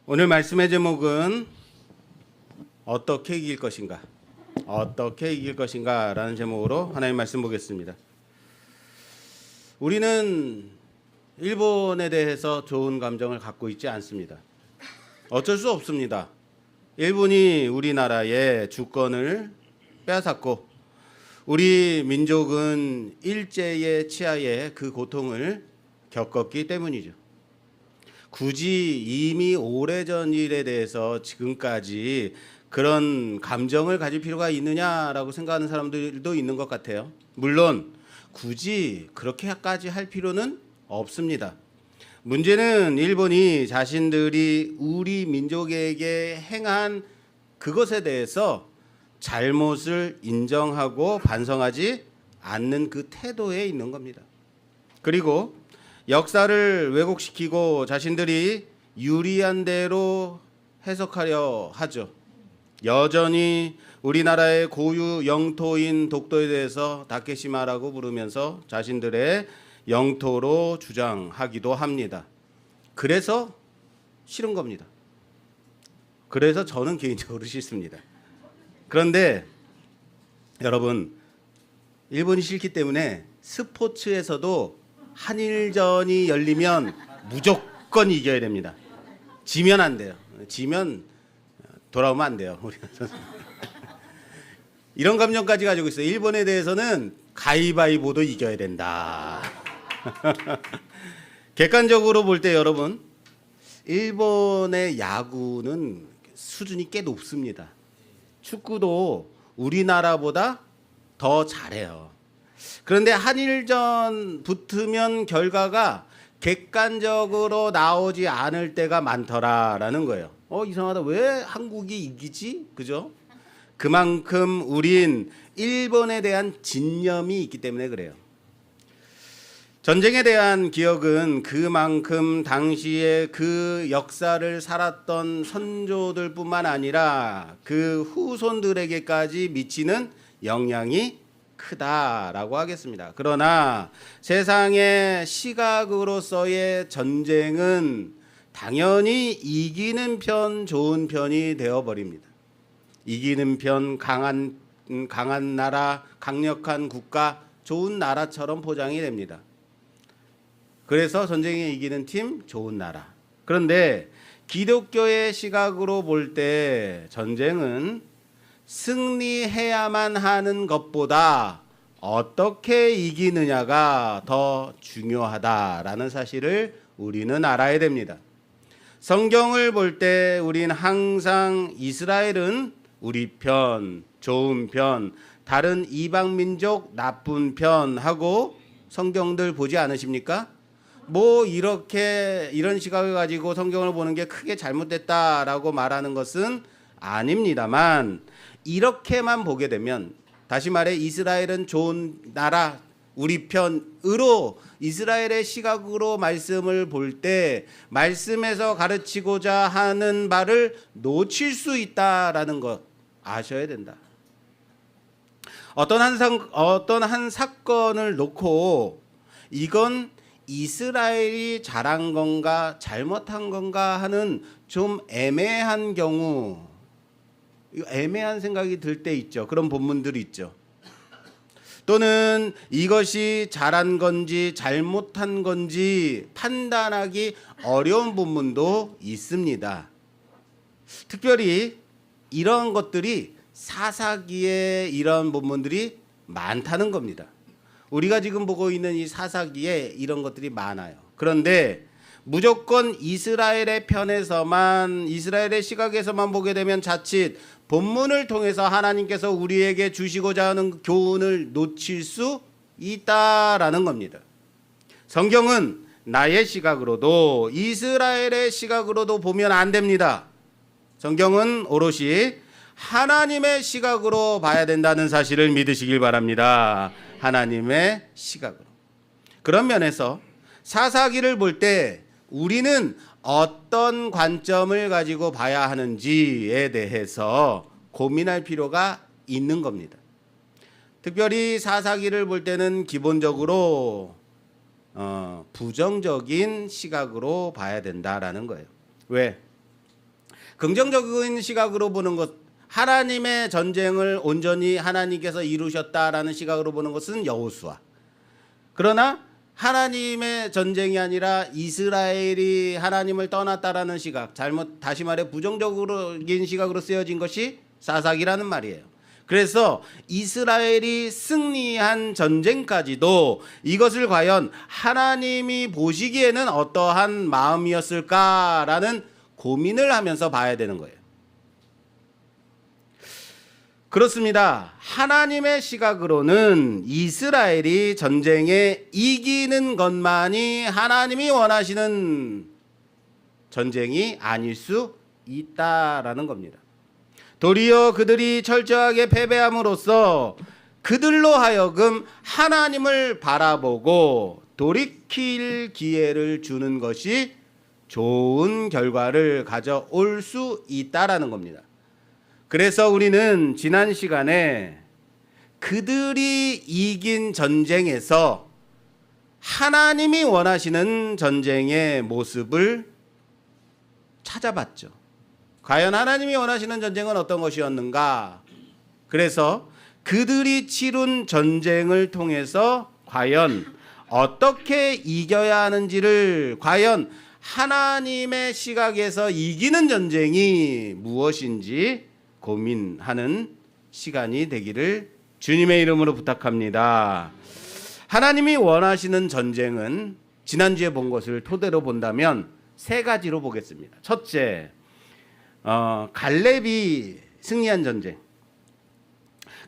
오늘 말씀의 제목은 어떻게 이길 것인가? 어떻게 이길 것인가? 라는 제목으로 하나님 말씀 보겠습니다. 우리는 일본에 대해서 좋은 감정을 갖고 있지 않습니다. 어쩔 수 없습니다. 일본이 우리나라의 주권을 빼앗았고 우리 민족은 일제의 치하에 그 고통을 겪었기 때문이죠. 굳이 이미 오래전 일에 대해서 지금까지 그런 감정을 가질 필요가 있느냐라고 생각하는 사람들도 있는 것 같아요. 물론 굳이 그렇게까지 할 필요는 없습니다. 문제는 일본이 자신들이 우리 민족에게 행한 그것에 대해서 잘못을 인정하고 반성하지 않는 그 태도에 있는 겁니다. 그리고 역사를 왜곡시키고 자신들이 유리한 대로 해석하려 하죠. 여전히 우리나라의 고유 영토인 독도에 대해서 다케시마라고 부르면서 자신들의 영토로 주장하기도 합니다. 그래서 싫은 겁니다. 그래서 저는 개인적으로 싫습니다. 그런데 여러분, 일본이 싫기 때문에 스포츠에서도 한일전이 열리면 무조건 이겨야 됩니다. 지면 안 돼요. 지면 돌아오면 안 돼요. 이런 감정까지 가지고 있어요. 일본에 대해서는 가위바위보도 이겨야 된다. 객관적으로 볼 때 여러분, 일본의 야구는 수준이 꽤 높습니다. 축구도 우리나라보다 더 잘해요. 그런데 한일전 붙으면 결과가 객관적으로 나오지 않을 때가 많더라라는 거예요. 이상하다. 왜 한국이 이기지? 그죠? 그만큼 우린 일본에 대한 진념이 있기 때문에 그래요. 전쟁에 대한 기억은 그만큼 당시에 그 역사를 살았던 선조들뿐만 아니라 그 후손들에게까지 미치는 영향이 크다라고 하겠습니다. 그러나 세상의 시각으로서의 전쟁은 당연히 이기는 편, 좋은 편이 되어버립니다. 이기는 편, 강한 나라, 강력한 국가, 좋은 나라처럼 포장이 됩니다. 그래서 전쟁에 이기는 팀, 좋은 나라. 그런데 기독교의 시각으로 볼 때 전쟁은 승리해야만 하는 것보다 어떻게 이기느냐가 더 중요하다라는 사실을 우리는 알아야 됩니다. 성경을 볼 때 우리는 항상 이스라엘은 우리 편, 좋은 편, 다른 이방 민족 나쁜 편 하고 성경들 보지 않으십니까? 이런 시각을 가지고 성경을 보는 게 크게 잘못됐다라고 말하는 것은 아닙니다만, 이렇게만 보게 되면, 다시 말해 이스라엘은 좋은 나라, 우리 편으로 이스라엘의 시각으로 말씀을 볼 때 말씀에서 가르치고자 하는 바를 놓칠 수 있다라는 것 아셔야 된다. 어떤 한 사건을 놓고 이건 이스라엘이 잘한 건가 잘못한 건가 하는 좀 애매한 경우, 애매한 생각이 들 때 있죠. 그런 본문들이 있죠. 또는 이것이 잘한 건지 잘못한 건지 판단하기 어려운 본문도 있습니다. 특별히 이런 것들이 사사기에 이런 본문들이 많다는 겁니다. 우리가 지금 보고 있는 이 사사기에 이런 것들이 많아요. 그런데 무조건 이스라엘의 편에서만, 이스라엘의 시각에서만 보게 되면 자칫 본문을 통해서 하나님께서 우리에게 주시고자 하는 교훈을 놓칠 수 있다라는 겁니다. 성경은 나의 시각으로도 이스라엘의 시각으로도 보면 안 됩니다. 성경은 오롯이 하나님의 시각으로 봐야 된다는 사실을 믿으시길 바랍니다. 하나님의 시각으로. 그런 면에서 사사기를 볼 때 우리는 어떤 관점을 가지고 봐야 하는지에 대해서 고민할 필요가 있는 겁니다. 특별히 사사기를 볼 때는 기본적으로 부정적인 시각으로 봐야 된다라는 거예요. 왜? 긍정적인 시각으로 보는 것, 하나님의 전쟁을 온전히 하나님께서 이루셨다라는 시각으로 보는 것은 여호수아. 그러나 하나님의 전쟁이 아니라 이스라엘이 하나님을 떠났다라는 시각, 다시 말해 부정적인 시각으로 쓰여진 것이 사사기라는 말이에요. 그래서 이스라엘이 승리한 전쟁까지도 이것을 과연 하나님이 보시기에는 어떠한 마음이었을까라는 고민을 하면서 봐야 되는 거예요. 그렇습니다. 하나님의 시각으로는 이스라엘이 전쟁에 이기는 것만이 하나님이 원하시는 전쟁이 아닐 수 있다라는 겁니다. 도리어 그들이 철저하게 패배함으로써 그들로 하여금 하나님을 바라보고 돌이킬 기회를 주는 것이 좋은 결과를 가져올 수 있다라는 겁니다. 그래서 우리는 지난 시간에 그들이 이긴 전쟁에서 하나님이 원하시는 전쟁의 모습을 찾아봤죠. 과연 하나님이 원하시는 전쟁은 어떤 것이었는가? 그래서 그들이 치룬 전쟁을 통해서 과연 어떻게 이겨야 하는지를, 과연 하나님의 시각에서 이기는 전쟁이 무엇인지 고민하는 시간이 되기를 주님의 이름으로 부탁합니다. 하나님이 원하시는 전쟁은 지난주에 본 것을 토대로 본다면 세 가지로 보겠습니다. 첫째, 갈렙이 승리한 전쟁.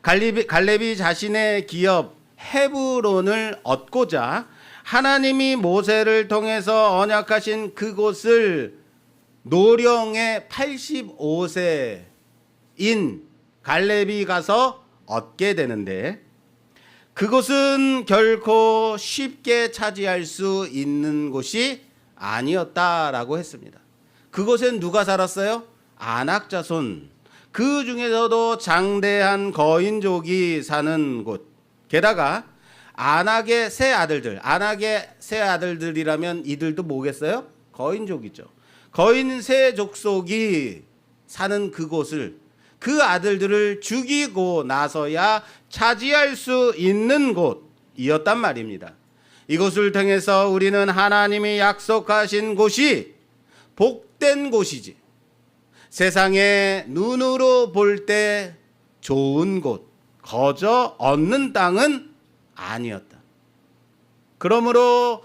갈렙이 자신의 기업 헤브론을 얻고자 하나님이 모세를 통해서 언약하신 그곳을 노령의 85세인 갈렙이 가서 얻게 되는데, 그곳은 결코 쉽게 차지할 수 있는 곳이 아니었다라고 했습니다. 그곳엔 누가 살았어요? 아낙 자손, 그 중에서도 장대한 거인족이 사는 곳. 게다가 아낙의 세 아들들이라면 이들도 뭐겠어요? 거인족이죠. 거인 세 족속이 사는 그곳을, 그 아들들을 죽이고 나서야 차지할 수 있는 곳이었단 말입니다. 이곳을 통해서 우리는 하나님이 약속하신 곳이 복된 곳이지, 세상의 눈으로 볼 때 좋은 곳, 거저 얻는 땅은 아니었다. 그러므로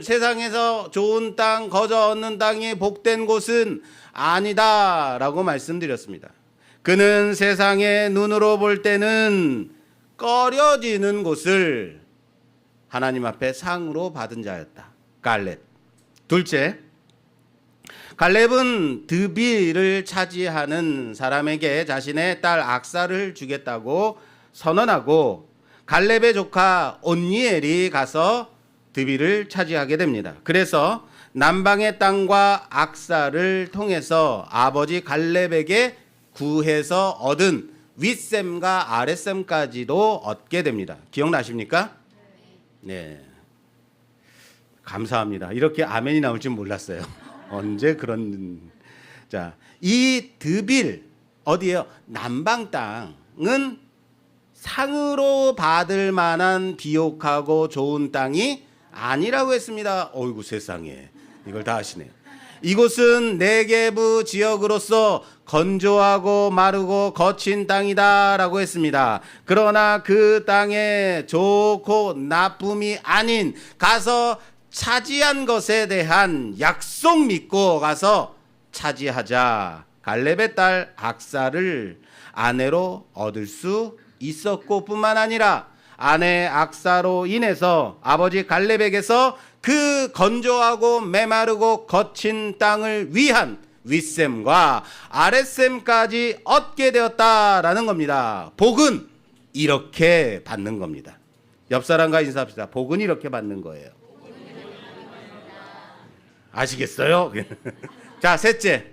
세상에서 좋은 땅, 거저 얻는 땅이 복된 곳은 아니다라고 말씀드렸습니다. 그는 세상의 눈으로 볼 때는 꺼려지는 곳을 하나님 앞에 상으로 받은 자였다. 갈렙. 둘째, 갈렙은 드빌을 차지하는 사람에게 자신의 딸 악사를 주겠다고 선언하고 갈렙의 조카 온니엘이 가서 드빌을 차지하게 됩니다. 그래서 남방의 땅과 악사를 통해서 아버지 갈렙에게 구해서 얻은 윗셈과 아랫셈까지도 얻게 됩니다. 기억나십니까? 네. 감사합니다. 이렇게 아멘이 나올 줄 몰랐어요. 언제 그런. 자, 이 드빌 어디예요? 남방 땅은 상으로 받을 만한 비옥하고 좋은 땅이 아니라고 했습니다. 어이구 세상에, 이걸 다 아시네요. 이곳은 네게브 지역으로서 건조하고 마르고 거친 땅이다라고 했습니다. 그러나 그 땅에 좋고 나쁨이 아닌, 가서 차지한 것에 대한 약속 믿고 가서 차지하자, 갈렙의 딸 악사를 아내로 얻을 수 있었고, 뿐만 아니라 아내 악사로 인해서 아버지 갈렙에게서 그 건조하고 메마르고 거친 땅을 위한 윗셈과 아랫셈까지 얻게 되었다라는 겁니다. 복은 이렇게 받는 겁니다. 옆 사람과 인사합시다. 복은 이렇게 받는 거예요. 아시겠어요? 자, 셋째,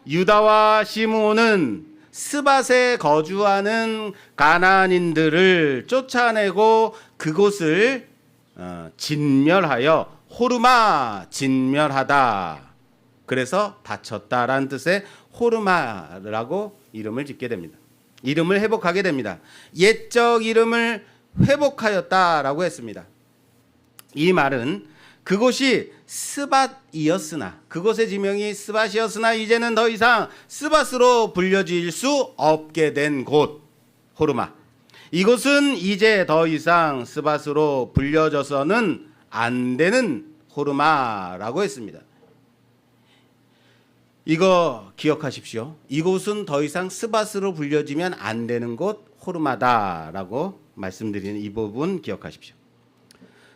유다와 시므온은 스밧에 거주하는 가나안인들을 쫓아내고 그곳을 진멸하여 호르마 진멸하다. 그래서 다쳤다라는 뜻의 호르마라고 이름을 짓게 됩니다. 이름을 회복하게 됩니다. 옛적 이름을 회복하였다라고 했습니다. 이 말은 그곳이 스밧이었으나, 그곳의 지명이 스밧이었으나 이제는 더 이상 스밧으로 불려질 수 없게 된 곳, 호르마. 이곳은 이제 더 이상 스밧으로 불려져서는 안 되는 호르마라고 했습니다. 이거 기억하십시오. 이곳은 더 이상 스밧으로 불려지면 안 되는 곳, 호르마다라고 말씀드리는 이 부분 기억하십시오.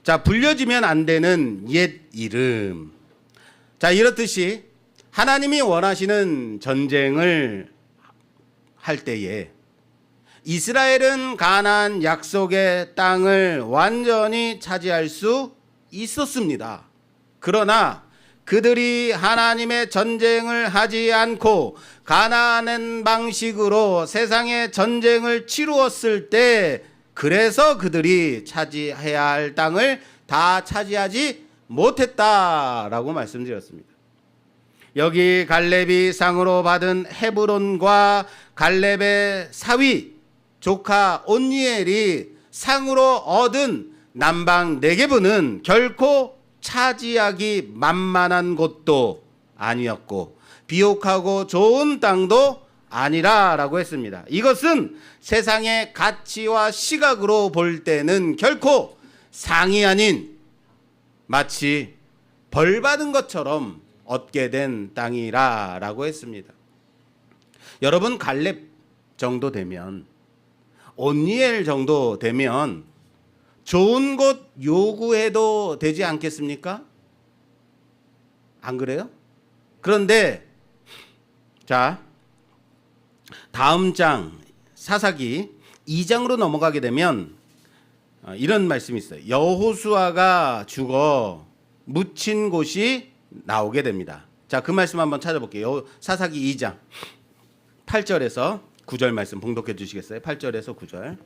자, 불려지면 안 되는 옛 이름. 자, 이렇듯이 하나님이 원하시는 전쟁을 할 때에 이스라엘은 가나안 약속의 땅을 완전히 차지할 수 있었습니다. 그러나 그들이 하나님의 전쟁을 하지 않고 가나안 방식으로 세상의 전쟁을 치루었을 때, 그래서 그들이 차지해야 할 땅을 다 차지하지 못했다라고 말씀드렸습니다. 여기 갈렙이 상으로 받은 헤브론과 갈렙의 사위 조카 온니엘이 상으로 얻은 남방 네게브는 결코 차지하기 만만한 곳도 아니었고 비옥하고 좋은 땅도 아니라라고 했습니다. 이것은 세상의 가치와 시각으로 볼 때는 결코 상이 아닌 마치 벌 받은 것처럼 얻게 된 땅이라라고 했습니다. 여러분, 갈렙 정도 되면, 온니엘 정도 되면 좋은 곳 요구해도 되지 않겠습니까? 안 그래요? 그런데 자, 다음 장 사사기 2장으로 넘어가게 되면 이런 말씀이 있어요. 여호수아가 죽어 묻힌 곳이 나오게 됩니다. 자, 그 말씀 한번 찾아볼게요. 사사기 2장 8절에서 9절 말씀 봉독해 주시겠어요? 8절에서 9절.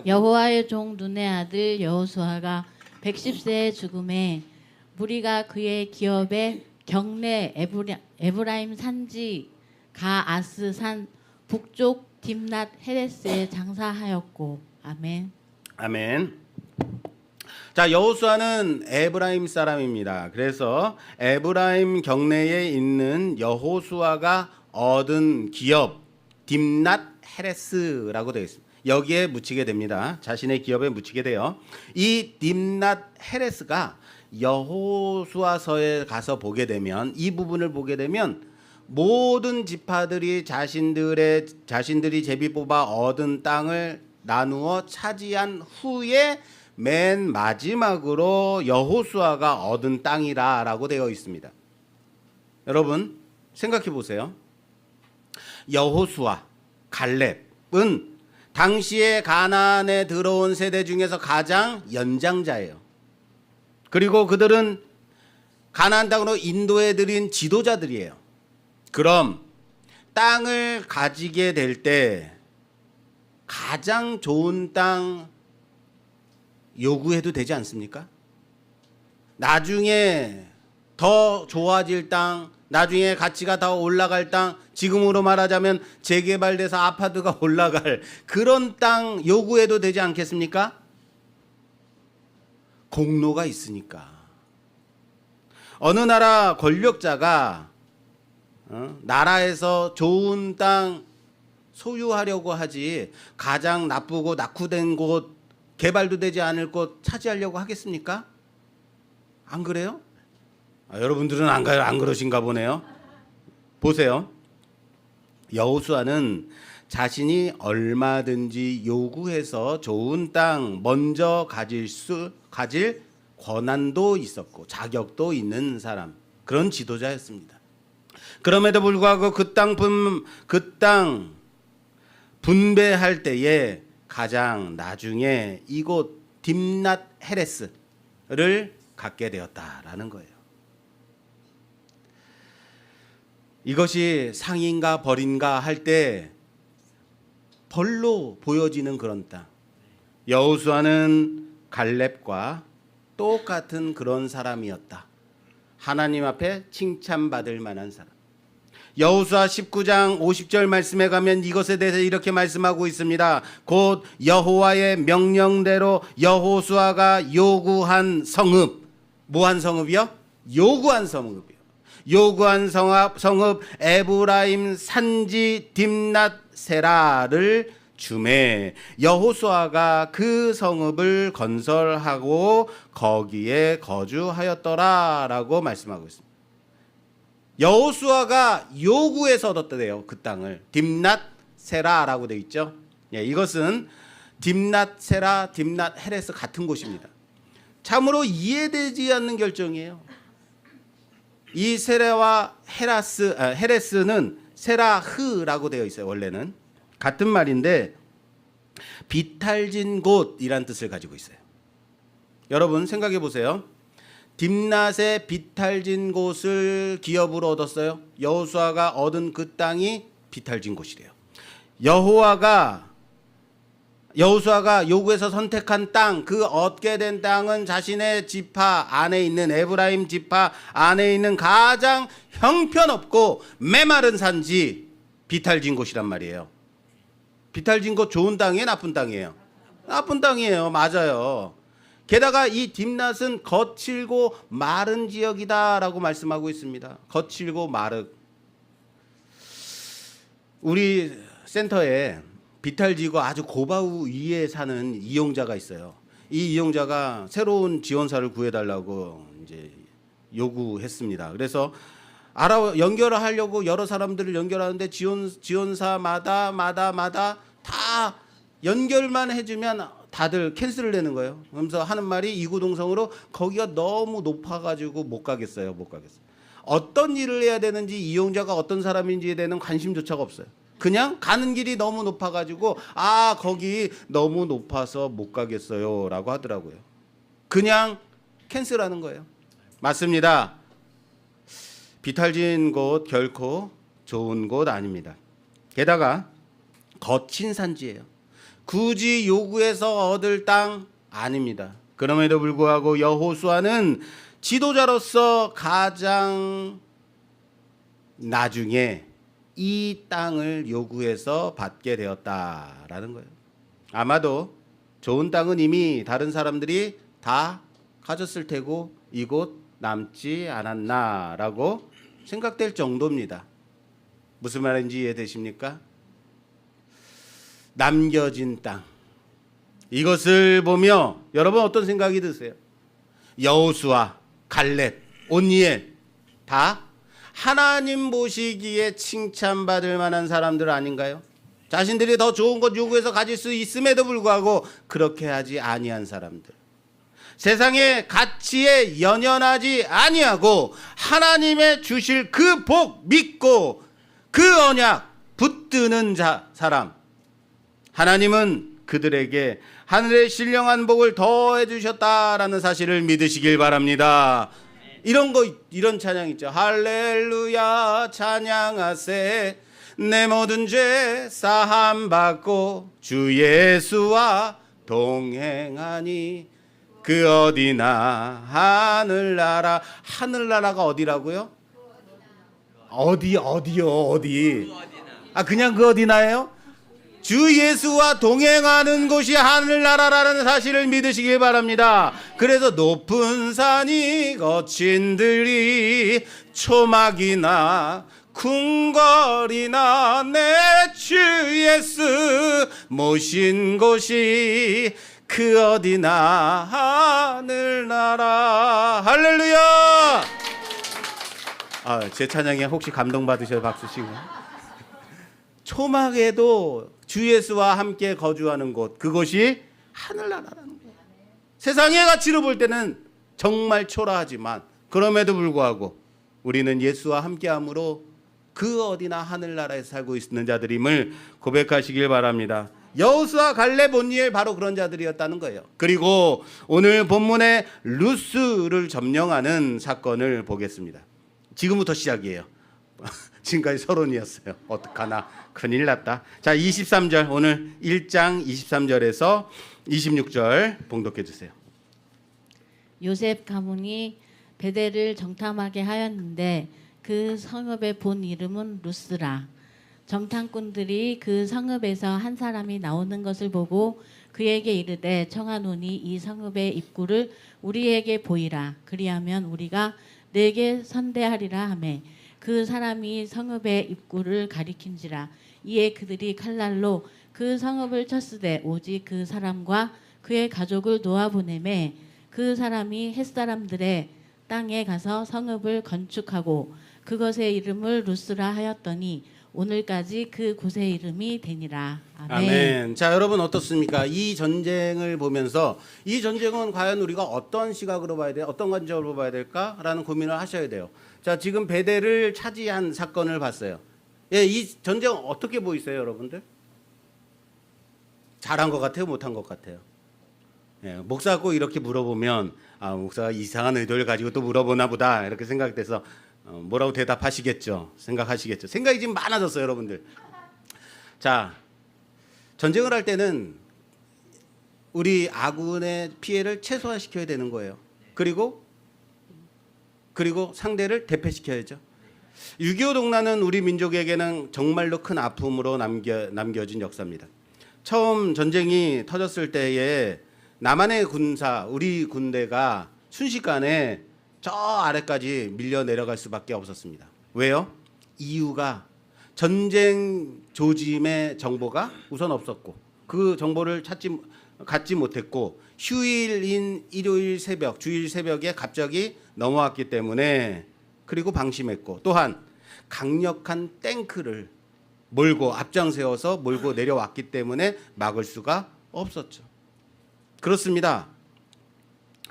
여호와의 종 눈의 아들 여호수아가 110세에 죽음에 무리가 그의 기업에 경내 에브라임 산지 가아스 산 북쪽 딥낫 헤레스에 장사하였고. 아멘. 아멘. 자, 여호수아는 에브라임 사람입니다. 그래서 에브라임 경내에 있는 여호수아가 얻은 기업 딥낫 헤레스라고 되어 있습니다. 여기에 묻히게 됩니다. 자신의 기업에 묻히게 돼요. 이 딥낫 헤레스가 여호수아서에 가서 보게 되면, 이 부분을 보게 되면 모든 지파들이 자신들이 제비 뽑아 얻은 땅을 나누어 차지한 후에 맨 마지막으로 여호수아가 얻은 땅이라고 되어 있습니다. 여러분 생각해 보세요. 여호수아, 갈렙은 당시에 가나안에 들어온 세대 중에서 가장 연장자예요. 그리고 그들은 가나안 땅으로 인도해 드린 지도자들이에요. 그럼 땅을 가지게 될 때 가장 좋은 땅 요구해도 되지 않습니까? 나중에 더 좋아질 땅, 나중에 가치가 더 올라갈 땅, 지금으로 말하자면 재개발돼서 아파트가 올라갈 그런 땅 요구해도 되지 않겠습니까? 공로가 있으니까. 어느 나라 권력자가 나라에서 좋은 땅 소유하려고 하지 가장 나쁘고 낙후된 곳, 개발도 되지 않을 곳 차지하려고 하겠습니까? 안 그래요? 여러분들은 안 그러신가 보네요. 보세요. 여호수아는 자신이 얼마든지 요구해서 좋은 땅 먼저 가질 권한도 있었고 자격도 있는 사람, 그런 지도자였습니다. 그럼에도 불구하고 그 땅 분배할 때에 가장 나중에 이곳 딥낫 헤레스를 갖게 되었다라는 거예요. 이것이 상인가 벌인가 할 때 벌로 보여지는 그런 땅. 여호수아는 갈렙과 똑같은 그런 사람이었다. 하나님 앞에 칭찬받을 만한 사람. 여호수아 19장 50절 말씀에 가면 이것에 대해서 이렇게 말씀하고 있습니다. 곧 여호와의 명령대로 여호수아가 요구한 성읍. 뭐한 성읍이요? 요구한 성읍이요. 요구한 성읍 에브라임 산지 딥낫 세라를 주매 여호수아가 그 성읍을 건설하고 거기에 거주하였더라라고 말씀하고 있습니다. 여호수아가 요구해서 얻었대요. 그 땅을 딥낫 세라라고 되어 있죠. 예, 이것은 딥낫 세라, 딥낫 헤레스 같은 곳입니다. 참으로 이해되지 않는 결정이에요. 이 세라와 헤레스는 세라흐라고 되어 있어요. 원래는 같은 말인데 비탈진 곳이란 뜻을 가지고 있어요. 여러분 생각해 보세요. 딥낫의 비탈진 곳을 기업으로 얻었어요. 여호수아가 얻은 그 땅이 비탈진 곳이래요. 여호수아가 요구해서 선택한 땅, 그 얻게 된 땅은 자신의 지파 안에 있는 에브라임 지파 안에 있는 가장 형편없고 메마른 산지 비탈진 곳이란 말이에요. 비탈진 곳 좋은 땅이에요, 나쁜 땅이에요? 나쁜 땅이에요. 맞아요. 게다가 이 딥낫은 거칠고 마른 지역이다라고 말씀하고 있습니다. 거칠고 마르. 우리 센터에 비탈지구 아주 고바우 위에 사는 이용자가 있어요. 이 이용자가 새로운 지원사를 구해달라고 이제 요구했습니다. 그래서 연결을 하려고 여러 사람들을 연결하는데 지원사마다 다 연결만 해주면 다들 캔슬을 내는 거예요. 그러면서 하는 말이 이구동성으로 거기가 너무 높아가지고 못 가겠어요. 어떤 일을 해야 되는지 이용자가 어떤 사람인지에 대한 관심조차가 없어요. 그냥 가는 길이 너무 높아가지고 거기 너무 높아서 못 가겠어요 라고 하더라고요. 그냥 캔슬하는 거예요. 맞습니다. 비탈진 곳 결코 좋은 곳 아닙니다. 게다가 거친 산지예요. 굳이 요구해서 얻을 땅 아닙니다. 그럼에도 불구하고 여호수아는 지도자로서 가장 나중에 이 땅을 요구해서 받게 되었다라는 거예요. 아마도 좋은 땅은 이미 다른 사람들이 다 가졌을 테고 이곳 남지 않았나라고 생각될 정도입니다. 무슨 말인지 이해되십니까? 남겨진 땅. 이것을 보며 여러분 어떤 생각이 드세요? 여호수아, 갈렙, 온니엘 다 하나님 보시기에 칭찬받을 만한 사람들 아닌가요? 자신들이 더 좋은 것 요구해서 가질 수 있음에도 불구하고 그렇게 하지 아니한 사람들. 세상의 가치에 연연하지 아니하고 하나님의 주실 그 복 믿고 그 언약 붙드는 사람. 하나님은 그들에게 하늘의 신령한 복을 더해 주셨다라는 사실을 믿으시길 바랍니다. 이런 찬양 있죠. 할렐루야 찬양하세 내 모든 죄 사함 받고 주 예수와 동행하니 그 어디나 하늘나라가 어디라고요? 어디요? 그냥 그 어디나예요? 주 예수와 동행하는 곳이 하늘나라라는 사실을 믿으시길 바랍니다. 그래서 높은 산이 거친 들이 초막이나 궁궐이나 내 주 예수 모신 곳이 그 어디나 하늘나라. 할렐루야. 제 찬양에 혹시 감동받으셔서 박수 치고. 초막에도 주 예수와 함께 거주하는 곳, 그것이 하늘나라라는 거예요. 세상의 가치로 볼 때는 정말 초라하지만 그럼에도 불구하고 우리는 예수와 함께함으로 그 어디나 하늘나라에 살고 있는 자들임을 고백하시길 바랍니다. 여호수아, 갈렙, 온니엘 바로 그런 자들이었다는 거예요. 그리고 오늘 본문의 루스를 점령하는 사건을 보겠습니다. 지금부터 시작이에요. 지금까지 서론이었어요. 어떡하나 큰일 났다. 자, 23절 오늘 1장 23절에서 26절 봉독해 주세요. 요셉 가문이 베델을 정탐하게 하였는데 그 성읍의 본 이름은 루스라. 정탐꾼들이 그 성읍에서 한 사람이 나오는 것을 보고 그에게 이르되 청하노니 이 성읍의 입구를 우리에게 보이라. 그리하면 우리가 내게 선대하리라 하매 그 사람이 성읍의 입구를 가리킨지라. 이에 그들이 칼날로 그 성읍을 쳤으되 오직 그 사람과 그의 가족을 놓아보내매 그 사람이 햇사람들의 땅에 가서 성읍을 건축하고 그것의 이름을 루스라 하였더니 오늘까지 그 곳의 이름이 되니라. 아멘. 아멘. 자, 여러분 어떻습니까? 이 전쟁을 보면서 이 전쟁은 과연 우리가 어떤 시각으로 봐야 돼? 어떤 관점으로 봐야 될까라는 고민을 하셔야 돼요. 자, 지금 베델을 차지한 사건을 봤어요. 예, 이 전쟁 어떻게 보이세요, 여러분들? 잘한 것 같아요, 못한 것 같아요? 예, 목사 꼭 이렇게 물어보면 아, 목사가 이상한 의도를 가지고 또 물어보나 보다 이렇게 생각돼서 뭐라고 대답하시겠죠. 생각하시겠죠. 생각이 지금 많아졌어요, 여러분들. 자, 전쟁을 할 때는 우리 아군의 피해를 최소화시켜야 되는 거예요. 그리고 상대를 대패시켜야죠. 6.25 동란은 우리 민족에게는 정말로 큰 아픔으로 남겨진 역사입니다. 처음 전쟁이 터졌을 때에 남한의 군사, 우리 군대가 순식간에 저 아래까지 밀려 내려갈 수밖에 없었습니다. 왜요? 이유가 전쟁 조짐의 정보가 우선 없었고 그 정보를 갖지 못했고 휴일인 일요일 새벽, 주일 새벽에 갑자기 넘어왔기 때문에 그리고 방심했고 또한 강력한 탱크를 앞장 세워서 몰고 내려왔기 때문에 막을 수가 없었죠. 그렇습니다.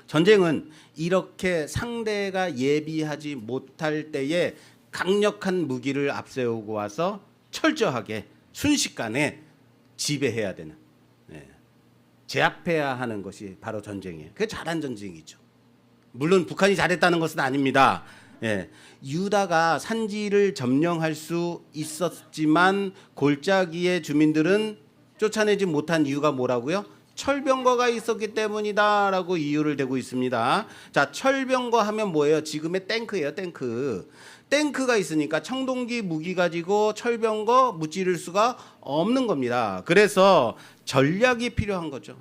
전쟁은 이렇게 상대가 예비하지 못할 때에 강력한 무기를 앞세우고 와서 철저하게 순식간에 지배해야 되는, 제압해야 하는 것이 바로 전쟁이에요. 그게 잘한 전쟁이죠. 물론 북한이 잘했다는 것은 아닙니다. 유다가 산지를 점령할 수 있었지만 골짜기의 주민들은 쫓아내지 못한 이유가 뭐라고요? 철병거가 있었기 때문이다라고 이유를 대고 있습니다. 자, 철병거 하면 뭐예요? 지금의 탱크예요, 탱크. 탱크가 있으니까 청동기 무기 가지고 철병거 무찌를 수가 없는 겁니다. 그래서 전략이 필요한 거죠.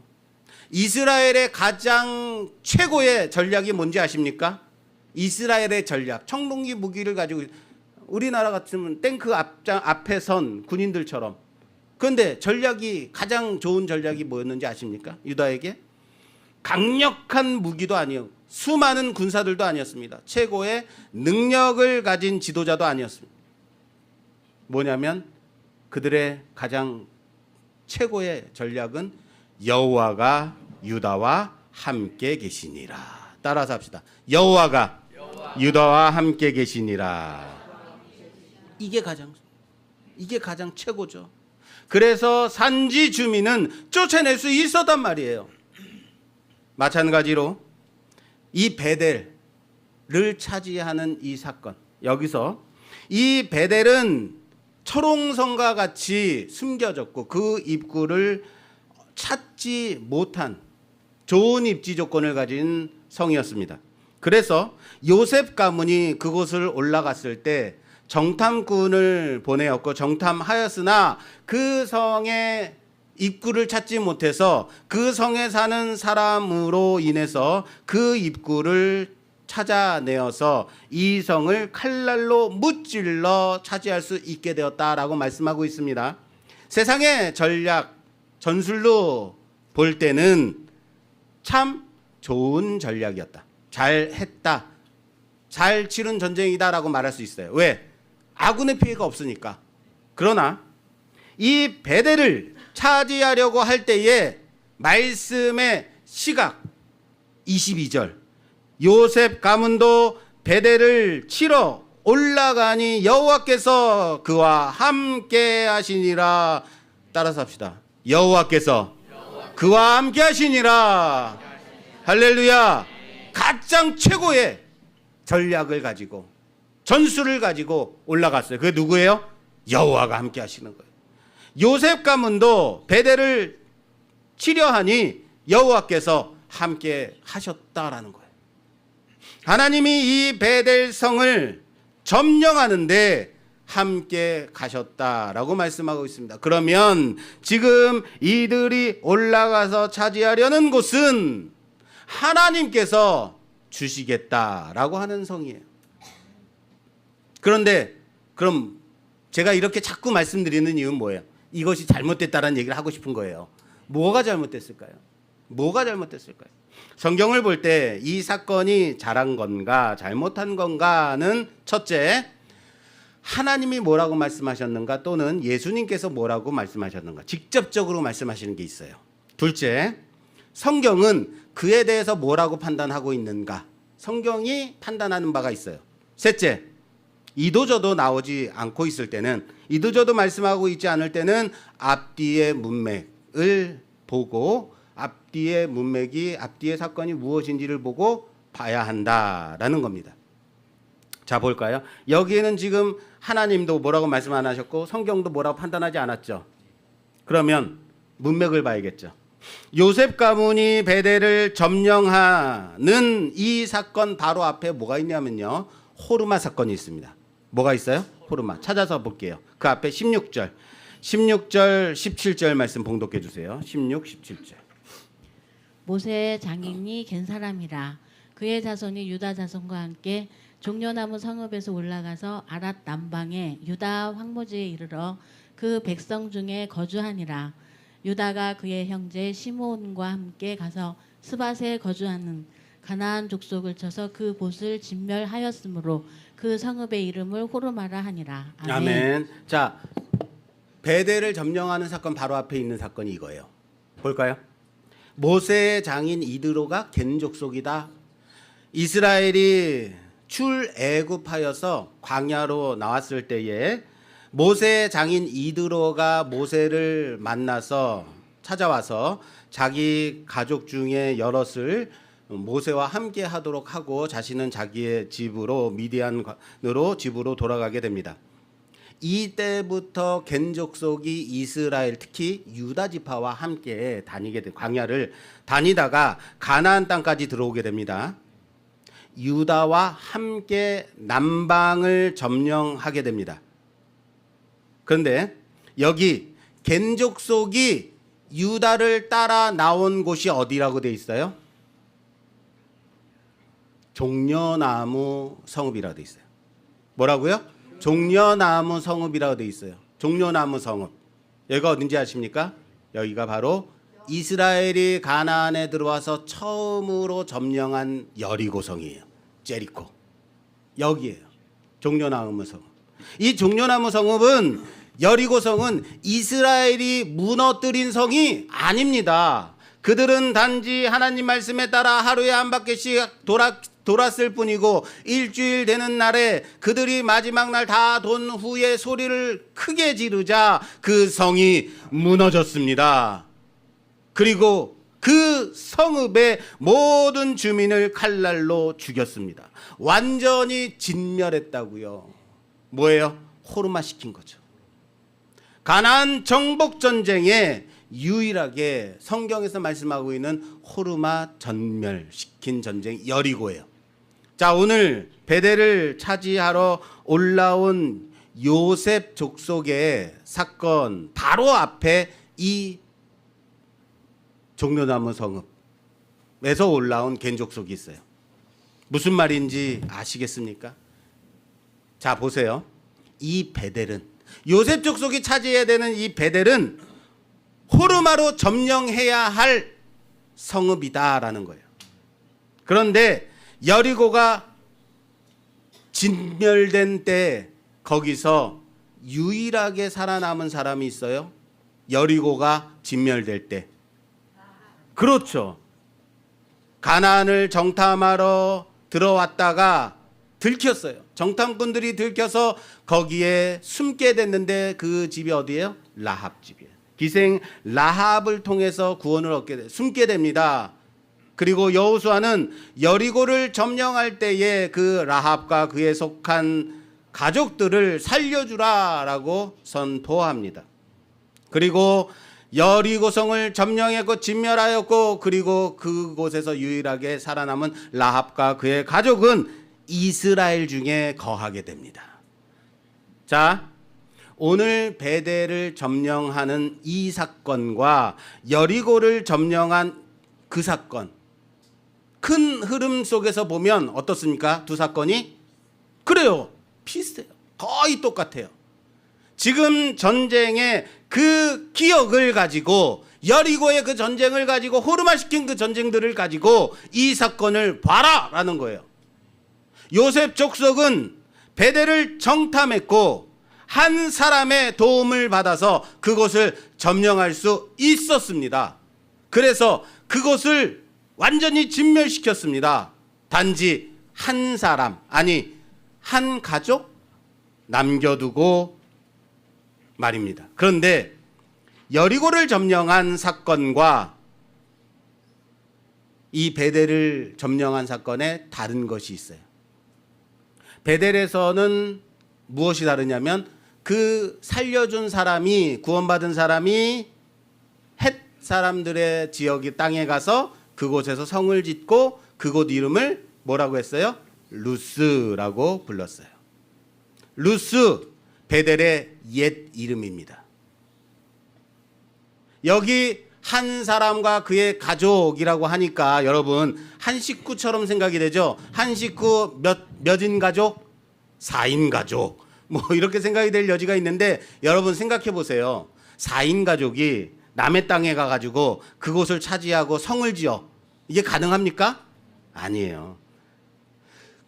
이스라엘의 가장 최고의 전략이 뭔지 아십니까? 이스라엘의 전략, 청동기 무기를 가지고 우리나라 같으면 탱크 앞에 선 군인들처럼. 그런데 가장 좋은 전략이 뭐였는지 아십니까? 유다에게 강력한 무기도 아니요, 수많은 군사들도 아니었습니다. 최고의 능력을 가진 지도자도 아니었습니다. 뭐냐면 그들의 가장 최고의 전략은 여호와가 유다와 함께 계시니라. 따라서 합시다. 여호와가 유다와 함께 계시니라. 이게 가장 최고죠. 그래서 산지 주민은 쫓아낼 수 있었단 말이에요. 마찬가지로 이 베델을 차지하는 이 사건, 여기서 이 베델은 철옹성과 같이 숨겨졌고 그 입구를 찾지 못한 좋은 입지 조건을 가진 성이었습니다. 그래서 요셉 가문이 그곳을 올라갔을 때 정탐꾼을 보내었고 정탐하였으나 그 성의 입구를 찾지 못해서 그 성에 사는 사람으로 인해서 그 입구를 찾아내어서 이 성을 칼날로 무찔러 차지할 수 있게 되었다라고 말씀하고 있습니다. 세상의 전략, 전술로 볼 때는 참 좋은 전략이었다. 잘했다. 잘 치른 전쟁이다라고 말할 수 있어요. 왜? 아군의 피해가 없으니까. 그러나 이 베델을 차지하려고 할 때에 말씀의 시각 22절 요셉 가문도 베델을 치러 올라가니 여호와께서 그와 함께 하시니라. 따라서 합시다. 여호와께서 그와 함께 하시니라. 할렐루야. 가장 최고의 전략을 가지고 전술을 가지고 올라갔어요. 그게 누구예요? 여호와가 함께 하시는 거예요. 요셉 가문도 베델을 치려 하니 여호와께서 함께 하셨다라는 거예요. 하나님이 이 베델성을 점령하는데 함께 가셨다라고 말씀하고 있습니다. 그러면 지금 이들이 올라가서 차지하려는 곳은 하나님께서 주시겠다라고 하는 성이에요. 그런데 그럼 제가 이렇게 자꾸 말씀드리는 이유는 뭐예요? 이것이 잘못됐다라는 얘기를 하고 싶은 거예요. 뭐가 잘못됐을까요? 뭐가 잘못됐을까요? 성경을 볼 때 이 사건이 잘한 건가 잘못한 건가는 첫째, 하나님이 뭐라고 말씀하셨는가 또는 예수님께서 뭐라고 말씀하셨는가 직접적으로 말씀하시는 게 있어요. 둘째, 성경은 그에 대해서 뭐라고 판단하고 있는가 성경이 판단하는 바가 있어요. 셋째, 이도저도 나오지 않고 있을 때는, 이도저도 말씀하고 있지 않을 때는 앞뒤의 문맥을 보고 앞뒤의 문맥이 앞뒤의 사건이 무엇인지를 보고 봐야 한다라는 겁니다. 자, 볼까요? 여기에는 지금 하나님도 뭐라고 말씀 안 하셨고 성경도 뭐라고 판단하지 않았죠. 그러면 문맥을 봐야겠죠. 요셉 가문이 베델을 점령하는 이 사건 바로 앞에 뭐가 있냐면요, 호르마 사건이 있습니다. 뭐가 있어요? 호르마. 찾아서 볼게요. 그 앞에 16절 17절 말씀 봉독해 주세요. 16, 17절. 모세의 장인이 겐 사람이라. 그의 자손이 유다 자손과 함께 종려나무 성읍에서 올라가서 아랏 남방의 유다 황무지에 이르러 그 백성 중에 거주하니라. 유다가 그의 형제 시므온과 함께 가서 스밧에 거주하는 가나안 족속을 쳐서 그 곳을 진멸하였으므로 그 성읍의 이름을 호르마라 하니라. 아멘. 아멘. 자, 베델을 점령하는 사건 바로 앞에 있는 사건이 이거예요. 볼까요? 모세의 장인 이드로가 겐 족속이다. 이스라엘이 출애굽하여서 광야로 나왔을 때에 모세의 장인 이드로가 모세를 만나서 찾아와서 자기 가족 중에 여럿을 모세와 함께 하도록 하고 자신은 자기의 집으로 미디안으로 집으로 돌아가게 됩니다. 이때부터 겐 족속이 이스라엘 특히 유다 지파와 함께 다니게 돼 광야를 다니다가 가나안 땅까지 들어오게 됩니다. 유다와 함께 남방을 점령하게 됩니다. 그런데 여기 겐 족속이 유다를 따라 나온 곳이 어디라고 돼 있어요? 종려나무 성읍이라고 돼 있어요. 뭐라고요? 종려나무 성읍이라고 돼 있어요. 종려나무 성읍. 여기가 어딘지 아십니까? 여기가 바로 이스라엘이 가나안에 들어와서 처음으로 점령한 여리고성이에요. 제리코. 여기에요. 종려나무 성읍. 이 종려나무 성읍은, 여리고성은 이스라엘이 무너뜨린 성이 아닙니다. 그들은 단지 하나님 말씀에 따라 하루에 한 바퀴씩 돌았을 뿐이고 일주일 되는 날에 그들이 마지막 날 다 돈 후에 소리를 크게 지르자 그 성이 무너졌습니다. 그리고 그 성읍의 모든 주민을 칼날로 죽였습니다. 완전히 진멸했다고요. 뭐예요? 호르마 시킨 거죠. 가나안 정복 전쟁에 유일하게 성경에서 말씀하고 있는 호르마 전멸시킨 전쟁이 여리고예요. 자, 오늘 베델을 차지하러 올라온 요셉 족속의 사건 바로 앞에 이 종려나무 성읍에서 올라온 겐 족속이 있어요. 무슨 말인지 아시겠습니까? 자, 보세요. 이 베델은, 요셉 족속이 차지해야 되는 이 베델은 호르마로 점령해야 할 성읍이다라는 거예요. 그런데 여리고가 진멸된 때 거기서 유일하게 살아남은 사람이 있어요. 여리고가 진멸될 때. 그렇죠. 가나안을 정탐하러 들어왔다가 들켰어요. 정탐꾼들이 들켜서 거기에 숨게 됐는데 그 집이 어디예요? 라합 집이에요. 기생 라합을 통해서 구원을 숨게 됩니다. 그리고 여호수아는 여리고를 점령할 때에 그 라합과 그에 속한 가족들을 살려주라라고 선포합니다. 그리고 여리고성을 점령했고 진멸하였고, 그리고 그곳에서 유일하게 살아남은 라합과 그의 가족은 이스라엘 중에 거하게 됩니다. 자, 오늘 베델을 점령하는 이 사건과 여리고를 점령한 그 사건, 큰 흐름 속에서 보면 어떻습니까? 두 사건이? 그래요. 비슷해요. 거의 똑같아요. 지금 전쟁의 그 기억을 가지고, 여리고의 그 전쟁을 가지고, 호르마시킨 그 전쟁들을 가지고 이 사건을 봐라 라는 거예요. 요셉 족속은 베델을 정탐했고 한 사람의 도움을 받아서 그곳을 점령할 수 있었습니다. 그래서 그곳을 완전히 진멸시켰습니다. 단지 한 사람, 아니 한 가족 남겨두고 말입니다. 그런데 여리고를 점령한 사건과 이 베델을 점령한 사건에 다른 것이 있어요. 베델에서는 무엇이 다르냐면, 그 살려준 사람이, 구원받은 사람이 헷 사람들의 지역의 땅에 가서 그곳에서 성을 짓고 그곳 이름을 뭐라고 했어요? 루스라고 불렀어요. 루스, 베델의 옛 이름입니다. 여기 한 사람과 그의 가족이라고 하니까 여러분 한 식구처럼 생각이 되죠. 한 식구 몇인 가족? 4인 가족. 뭐 이렇게 생각이 될 여지가 있는데, 여러분 생각해 보세요. 4인 가족이 남의 땅에 가가지고 그곳을 차지하고 성을 지어. 이게 가능합니까? 아니에요.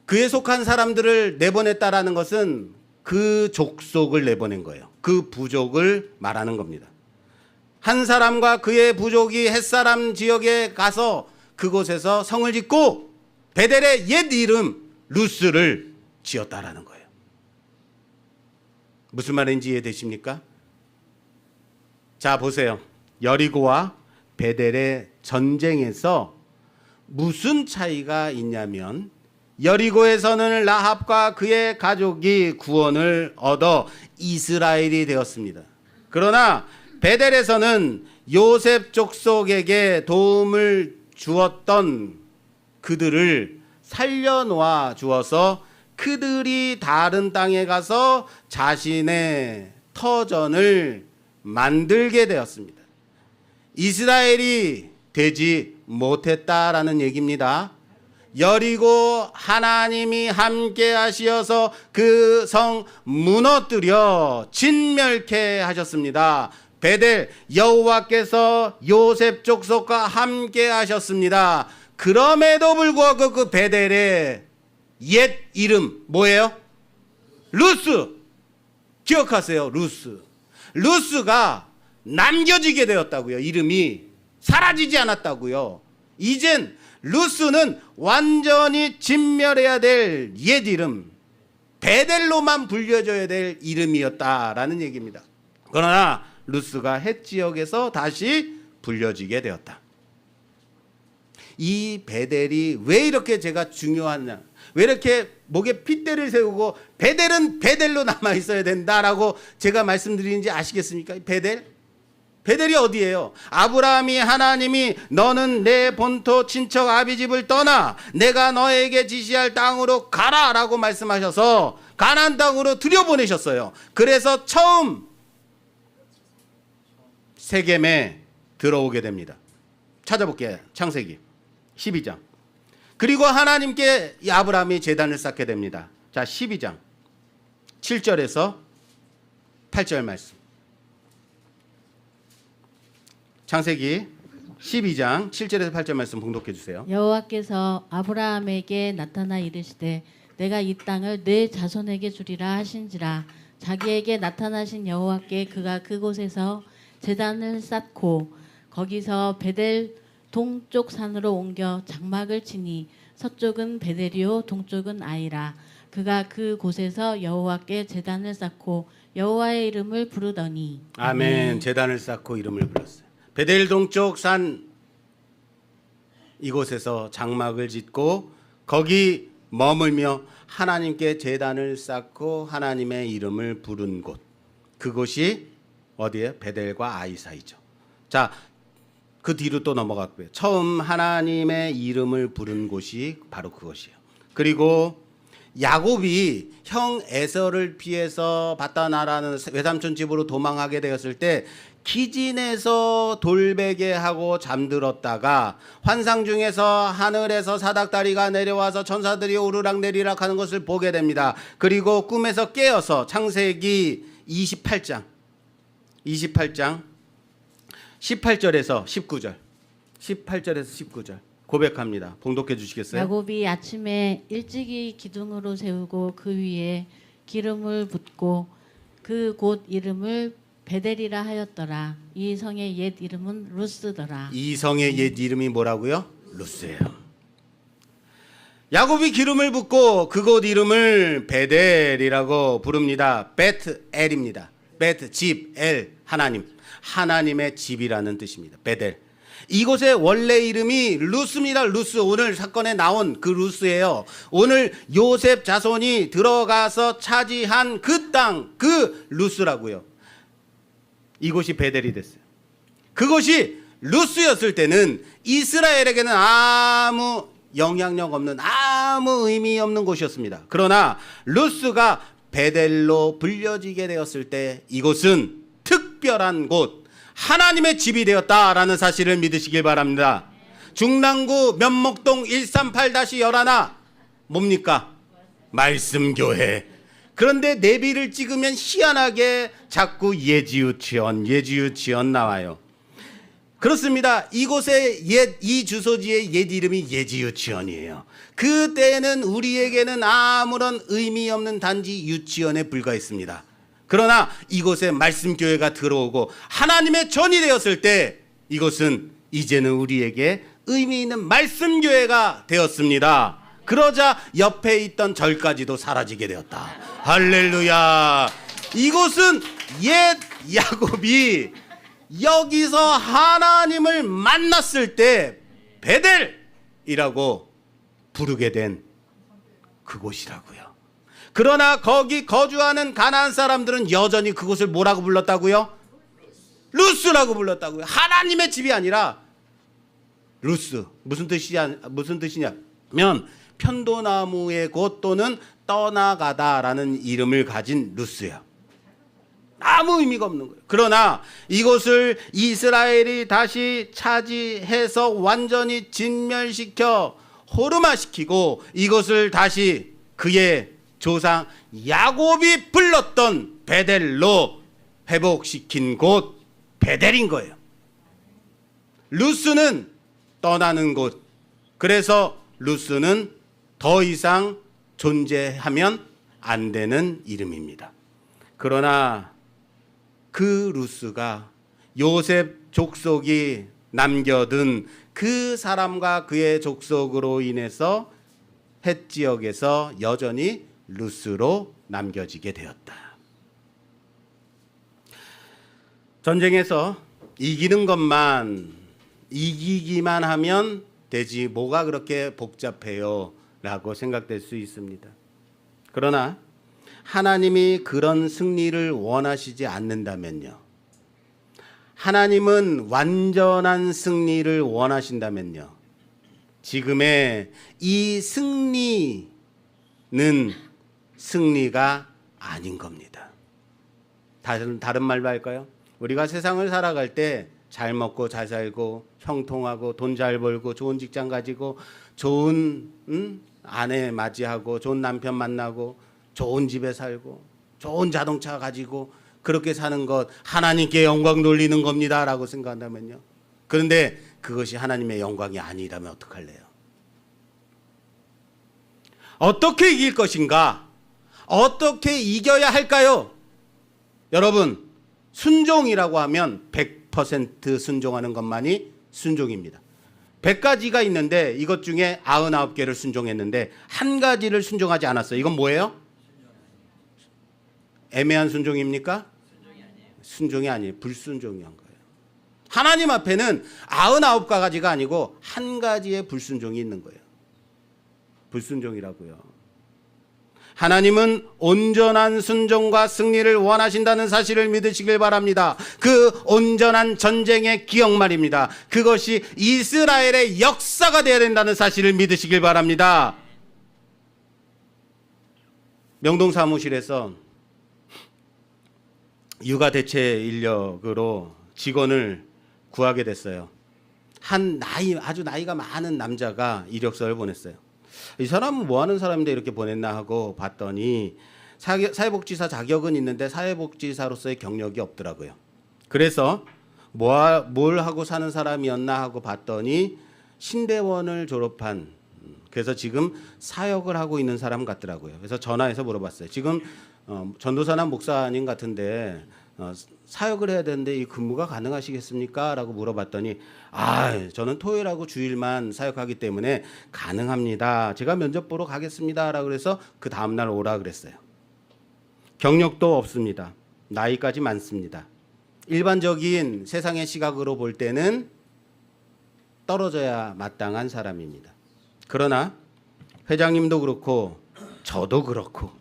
그에 속한 사람들을 내보냈다라는 것은 그 족속을 내보낸 거예요. 그 부족을 말하는 겁니다. 한 사람과 그의 부족이 햇사람 지역에 가서 그곳에서 성을 짓고 베델의 옛 이름 루스를 지었다라는 거예요. 무슨 말인지 이해되십니까? 자, 보세요. 여리고와 베델의 전쟁에서 무슨 차이가 있냐면, 여리고에서는 라합과 그의 가족이 구원을 얻어 이스라엘이 되었습니다. 그러나 베델에서는 요셉 족속에게 도움을 주었던 그들을 살려놓아 주어서 그들이 다른 땅에 가서 자신의 터전을 만들게 되었습니다. 이스라엘이 되지 못했다라는 얘기입니다. 여리고 하나님이 함께 하시어서 그 성 무너뜨려 진멸케 하셨습니다. 베델, 여호와께서 요셉 족속과 함께 하셨습니다. 그럼에도 불구하고 그 베델의 옛 이름 뭐예요? 루스. 기억하세요. 루스. 루스가 남겨지게 되었다고요. 이름이 사라지지 않았다고요. 이젠 루스는 완전히 진멸해야 될 옛 이름, 베델로만 불려져야 될 이름이었다라는 얘기입니다. 그러나 루스가 헷 지역에서 다시 불려지게 되었다. 이 베델이 왜 이렇게 제가 중요하냐, 왜 이렇게 목에 핏대를 세우고 베델은 베델로 남아 있어야 된다라고 제가 말씀드리는지 아시겠습니까? 베델이 어디예요? 아브라함이 하나님이 너는 내 본토 친척 아비집을 떠나 내가 너에게 지시할 땅으로 가라라고 말씀하셔서 가나안 땅으로 들여보내셨어요. 그래서 처음 세겜에 들어오게 됩니다. 찾아볼게요. 창세기 12장. 그리고 하나님께 이 아브라함이 제단을 쌓게 됩니다. 자, 12장 7절에서 8절 말씀. 창세기 12장 7절에서 8절 말씀 봉독해 주세요. 여호와께서 아브라함에게 나타나 이르시되 내가 이 땅을 네 자손에게 주리라 하신지라. 자기에게 나타나신 여호와께 그가 그곳에서 제단을 쌓고 거기서 베델 동쪽 산으로 옮겨 장막을 치니 서쪽은 베델이요 동쪽은 아이라. 그가 그 곳에서 여호와께 제단을 쌓고 여호와의 이름을 부르더니. 아멘. 제단을 쌓고 이름을 불렀어요. 베델 동쪽 산 이곳에서 장막을 짓고 거기 머물며 하나님께 제단을 쌓고 하나님의 이름을 부른 곳, 그곳이 어디예요? 베델과 아이 사이죠. 자, 그 뒤로 또 넘어갔고요. 처음 하나님의 이름을 부른 곳이 바로 그것이에요. 그리고 야곱이 형 에서를 피해서 바다나라는 외삼촌 집으로 도망하게 되었을 때 기진에서 돌베개 하고 잠들었다가 환상 중에서 하늘에서 사닥다리가 내려와서 천사들이 오르락 내리락 하는 것을 보게 됩니다. 그리고 꿈에서 깨어서 창세기 28장 18절에서 19절 18절에서 19절 고백합니다. 봉독해 주시겠어요? 야곱이 아침에 일찍이 기둥으로 세우고 그 위에 기름을 붓고 그 곳 이름을 베델이라 하였더라. 이 성의 옛 이름은 루스더라. 이 성의 옛 이름이 뭐라고요? 루스예요. 야곱이 기름을 붓고 그곳 이름을 베델이라고 부릅니다. 베트엘입니다. 베트 집, 엘 하나님, 하나님의 집이라는 뜻입니다. 베델. 이곳의 원래 이름이 루스입니다. 루스. 오늘 사건에 나온 그 루스예요. 오늘 요셉 자손이 들어가서 차지한 그 땅, 그 루스라고요. 이곳이 베델이 됐어요. 그것이 루스였을 때는 이스라엘에게는 아무 영향력 없는, 아무 의미 없는 곳이었습니다. 그러나 루스가 베델로 불려지게 되었을 때 이곳은 특별한 곳, 하나님의 집이 되었다라는 사실을 믿으시길 바랍니다. 중랑구 면목동 138-11 뭡니까? 말씀교회. 그런데 내비를 찍으면 희한하게 자꾸 예지유치원 나와요. 그렇습니다. 이곳의 이 주소지의 옛 이름이 예지유치원이에요. 그때는 우리에게는 아무런 의미 없는 단지 유치원에 불과했습니다. 그러나 이곳에 말씀교회가 들어오고 하나님의 전이 되었을 때 이곳은 이제는 우리에게 의미 있는 말씀교회가 되었습니다. 그러자 옆에 있던 절까지도 사라지게 되었다. 할렐루야. 이곳은 옛 야곱이 여기서 하나님을 만났을 때 베델이라고 부르게 된 그곳이라고요. 그러나 거기 거주하는 가나안 사람들은 여전히 그곳을 뭐라고 불렀다고요? 루스라고 불렀다고요. 하나님의 집이 아니라 루스. 무슨 뜻이냐면 편도나무의 곳 또는 떠나가다라는 이름을 가진 루스야. 아무 의미가 없는 거예요. 그러나 이곳을 이스라엘이 다시 차지해서 완전히 진멸시켜 호르마시키고 이것을 다시 그의 조상 야곱이 불렀던 베델로 회복시킨 곳 베델인 거예요. 루스는 떠나는 곳. 그래서 루스는 더 이상 존재하면 안 되는 이름입니다. 그러나 그 루스가 요셉 족속이 남겨둔 그 사람과 그의 족속으로 인해서 헷 지역에서 여전히 루스로 남겨지게 되었다. 전쟁에서 이기기만 하면 되지 뭐가 그렇게 복잡해요 라고 생각될 수 있습니다. 그러나 하나님이 그런 승리를 원하시지 않는다면요, 하나님은 완전한 승리를 원하신다면요, 지금의 이 승리는 승리가 아닌 겁니다. 다른 말로 할까요? 우리가 세상을 살아갈 때 잘 먹고 잘 살고 형통하고 돈 잘 벌고 좋은 직장 가지고 좋은 아내 맞이하고 좋은 남편 만나고 좋은 집에 살고 좋은 자동차 가지고 그렇게 사는 것 하나님께 영광 돌리는 겁니다라고 생각한다면요. 그런데 그것이 하나님의 영광이 아니라면 어떡할래요? 어떻게 이길 것인가? 어떻게 이겨야 할까요? 여러분, 순종이라고 하면 100% 순종하는 것만이 순종입니다. 100가지가 있는데 이것 중에 99개를 순종했는데 한 가지를 순종하지 않았어요. 이건 뭐예요? 애매한 순종입니까? 순종이 아니에요. 불순종이 한 거예요. 하나님 앞에는 99가지가 아니고 한 가지의 불순종이 있는 거예요. 불순종이라고요. 하나님은 온전한 순종과 승리를 원하신다는 사실을 믿으시길 바랍니다. 그 온전한 전쟁의 기억 말입니다. 그것이 이스라엘의 역사가 되어야 된다는 사실을 믿으시길 바랍니다. 명동 사무실에서 육아 대체 인력으로 직원을 구하게 됐어요. 아주 나이가 많은 남자가 이력서를 보냈어요. 이 사람은 뭐 하는 사람인데 이렇게 보냈나 하고 봤더니 사회복지사 자격은 있는데 사회복지사로서의 경력이 없더라고요. 그래서 뭘 하고 사는 사람이었나 하고 봤더니 신대원을 졸업한, 그래서 지금 사역을 하고 있는 사람 같더라고요. 그래서 전화해서 물어봤어요. 지금 전도사나 목사님 같은데 사역을 해야 되는데 이 근무가 가능하시겠습니까? 라고 물어봤더니 저는 토요일하고 주일만 사역하기 때문에 가능합니다. 제가 면접 보러 가겠습니다. 라고 그래서 그 다음날 오라 그랬어요. 경력도 없습니다. 나이까지 많습니다. 일반적인 세상의 시각으로 볼 때는 떨어져야 마땅한 사람입니다. 그러나 회장님도 그렇고 저도 그렇고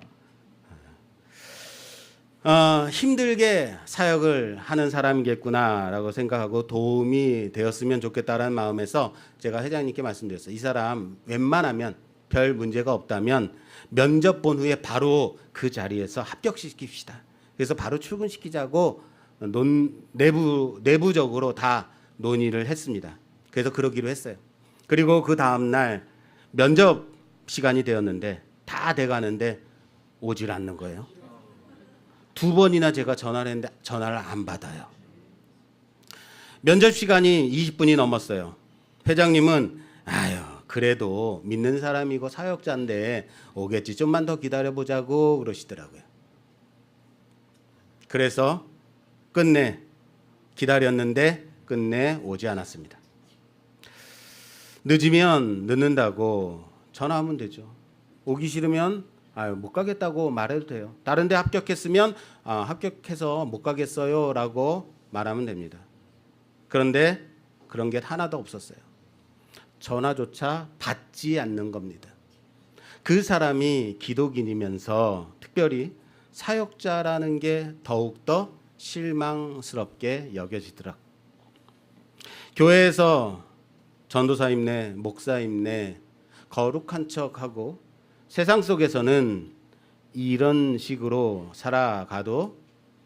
힘들게 사역을 하는 사람이겠구나라고 생각하고 도움이 되었으면 좋겠다라는 마음에서 제가 회장님께 말씀드렸어요. 이 사람 웬만하면 별 문제가 없다면 면접 본 후에 바로 그 자리에서 합격시킵시다. 그래서 바로 출근시키자고 내부적으로 다 논의를 했습니다. 그래서 그러기로 했어요. 그리고 그 다음날 면접 시간이 되었는데 다 돼가는데 오질 않는 거예요. 2번이나 제가 전화를 했는데 전화를 안 받아요. 면접 시간이 20분이 넘었어요. 회장님은 그래도 믿는 사람이고 사역자인데 오겠지, 좀만 더 기다려보자고 그러시더라고요. 그래서 끝내 기다렸는데 끝내 오지 않았습니다. 늦으면 늦는다고 전화하면 되죠. 오기 싫으면 못 가겠다고 말해도 돼요. 다른 데 합격했으면 합격해서 못 가겠어요 라고 말하면 됩니다. 그런데 그런 게 하나도 없었어요. 전화조차 받지 않는 겁니다. 그 사람이 기독인이면서 특별히 사역자라는 게 더욱더 실망스럽게 여겨지더라고요. 교회에서 전도사 임내, 목사 임내 거룩한 척하고 세상 속에서는 이런 식으로 살아가도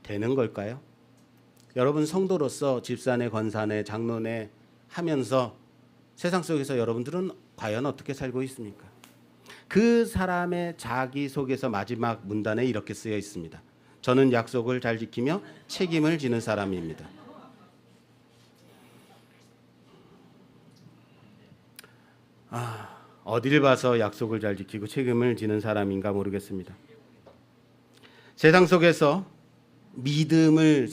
되는 걸까요? 여러분 성도로서 집사네, 권사네, 장로네 하면서 세상 속에서 여러분들은 과연 어떻게 살고 있습니까? 그 사람의 자기소개서 마지막 문단에 이렇게 쓰여 있습니다. 저는 약속을 잘 지키며 책임을 지는 사람입니다. 어딜 봐서 약속을 잘 지키고 책임을 지는 사람인가 모르겠습니다. 세상 속에서도 믿음을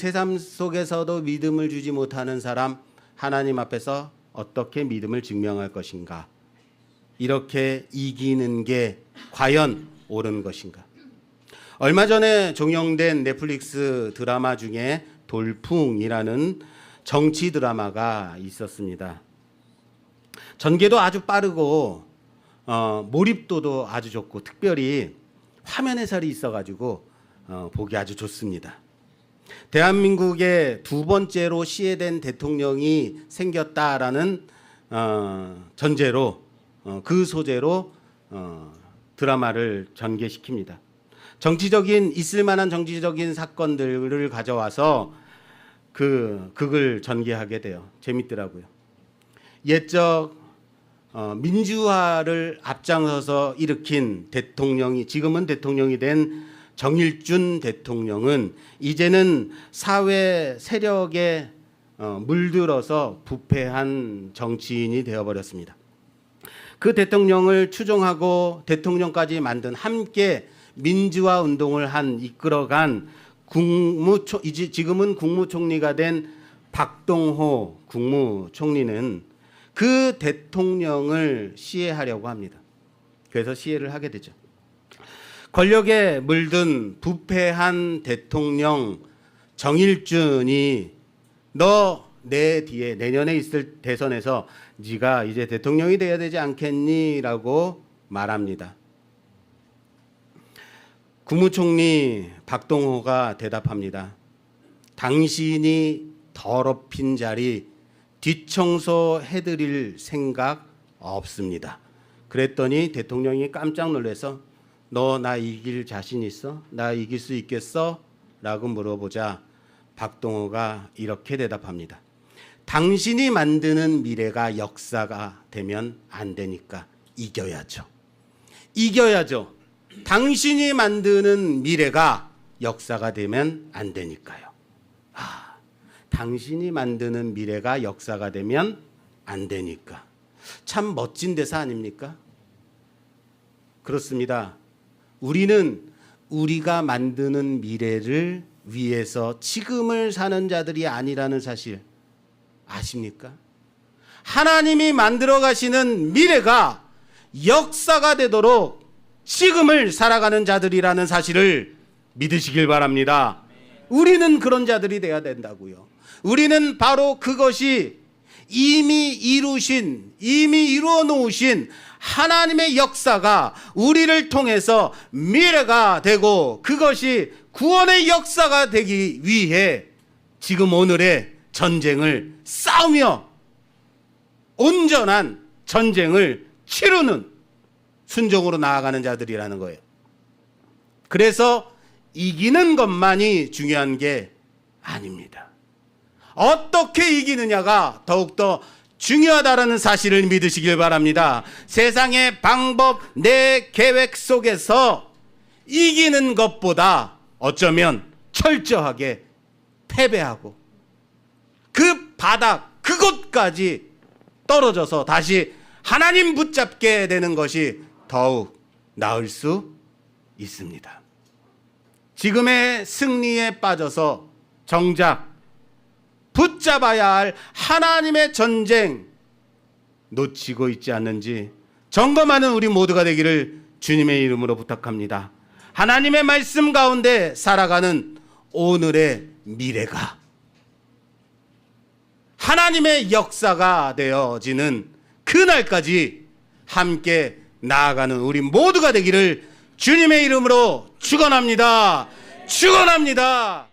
주지 못하는 사람, 하나님 앞에서 어떻게 믿음을 증명할 것인가? 이렇게 이기는 게 과연 옳은 것인가? 얼마 전에 종영된 넷플릭스 드라마 중에 돌풍이라는 정치 드라마가 있었습니다. 전개도 아주 빠르고 몰입도도 아주 좋고 특별히 화면 해설이 있어가지고 보기 아주 좋습니다. 대한민국의 2번째로 시해된 대통령이 생겼다라는 전제로 그 소재로 드라마를 전개시킵니다. 있을 만한 정치적인 사건들을 가져와서 극을 전개하게 돼요. 재밌더라고요. 옛적 민주화를 앞장서서 일으킨 대통령이, 지금은 대통령이 된 정일준 대통령은 이제는 사회 세력에 물들어서 부패한 정치인이 되어버렸습니다. 그 대통령을 추종하고 대통령까지 만든, 함께 민주화 운동을 이끌어간 지금은 국무총리가 된 박동호 국무총리는 그 대통령을 시해하려고 합니다. 그래서 시해를 하게 되죠. 권력에 물든 부패한 대통령 정일준이 너 내 뒤에 내년에 있을 대선에서 네가 이제 대통령이 돼야 되지 않겠니? 라고 말합니다. 국무총리 박동호가 대답합니다. 당신이 더럽힌 자리 뒷청소해드릴 생각 없습니다. 그랬더니 대통령이 깜짝 놀라서 너 나 이길 자신 있어? 나 이길 수 있겠어? 라고 물어보자 박동호가 이렇게 대답합니다. 당신이 만드는 미래가 역사가 되면 안 되니까 이겨야죠. 이겨야죠. 당신이 만드는 미래가 역사가 되면 안 되니까요. 당신이 만드는 미래가 역사가 되면 안 되니까. 참 멋진 대사 아닙니까? 그렇습니다. 우리는 우리가 만드는 미래를 위해서 지금을 사는 자들이 아니라는 사실 아십니까? 하나님이 만들어 가시는 미래가 역사가 되도록 지금을 살아가는 자들이라는 사실을 믿으시길 바랍니다. 우리는 그런 자들이 돼야 된다고요. 우리는 바로 그것이 이미 이루어 놓으신 하나님의 역사가 우리를 통해서 미래가 되고 그것이 구원의 역사가 되기 위해 지금 오늘의 전쟁을 싸우며 온전한 전쟁을 치르는 순종으로 나아가는 자들이라는 거예요. 그래서 이기는 것만이 중요한 게 아닙니다. 어떻게 이기느냐가 더욱더 중요하다라는 사실을 믿으시길 바랍니다. 세상의 방법, 내 계획 속에서 이기는 것보다 어쩌면 철저하게 패배하고 그 바닥, 그곳까지 떨어져서 다시 하나님 붙잡게 되는 것이 더욱 나을 수 있습니다. 지금의 승리에 빠져서 정작 붙잡아야 할 하나님의 전쟁 놓치고 있지 않는지 점검하는 우리 모두가 되기를 주님의 이름으로 부탁합니다. 하나님의 말씀 가운데 살아가는 오늘의 미래가 하나님의 역사가 되어지는 그날까지 함께 나아가는 우리 모두가 되기를 주님의 이름으로 축원합니다. 축원합니다.